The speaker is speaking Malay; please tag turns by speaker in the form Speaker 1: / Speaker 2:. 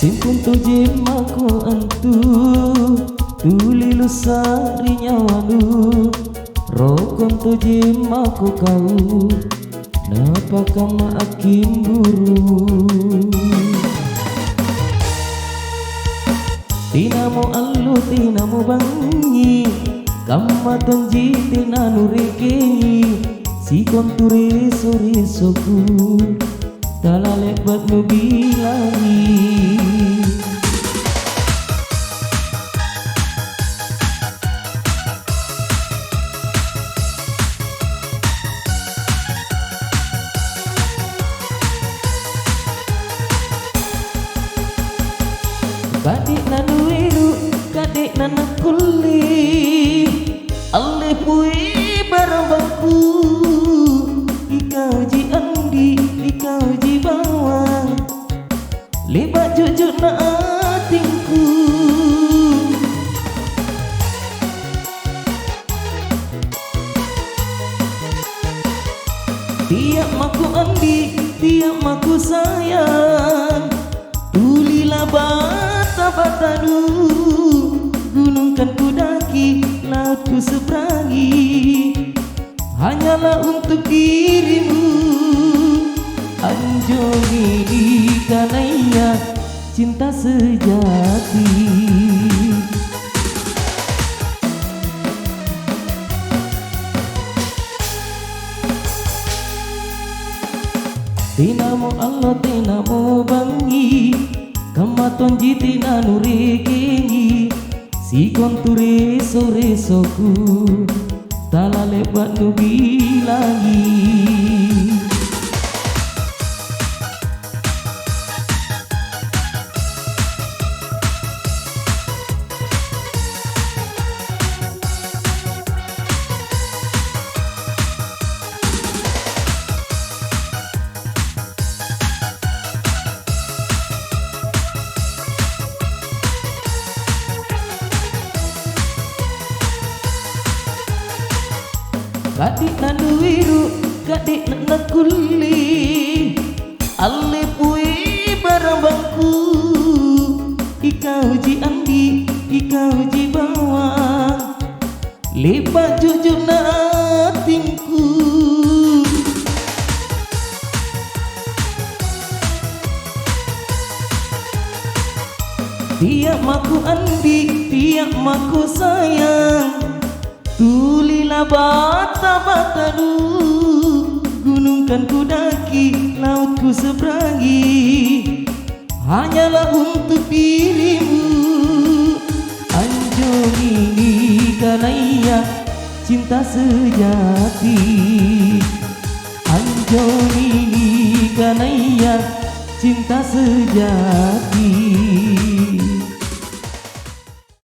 Speaker 1: Simpun tu jimaku antu tuli lusari nyawanu rokon tu jimaku kau napa kama akim buru tinamu alu tinamu bangi kama tonji tinanu rekengi si konturi sore soku dalam lebat nu bilangi Kadek nanu wiru, kadek nana kuli Ale pui barabangku Ikau ji andi, ikau ji bawang Lebat jujur na atingku Tiap maku andi, tiap maku sayang Tulilah bata-batanu gunung kan ku daki, laut ku seberangi Hanyalah untuk dirimu Anjoni kanaya cinta sejati Tinamu Allah tinamu bangi kamaton jiti nanu rekengi si konturi sore soku tala lebat nu bilangi Kadek nanu wiru, kadek nana kuli Ale pui barabangku Ikau ji andi, ikau ji bawang Lebat jujur na atingku Tiap maku andi, tiap maku sayang Tulilah bata-batanu gunung kan ku daki, laut ku seberangi Hanyalah untuk dirimu Anjoni kanaya cinta sejati Anjoni kanaya cinta sejati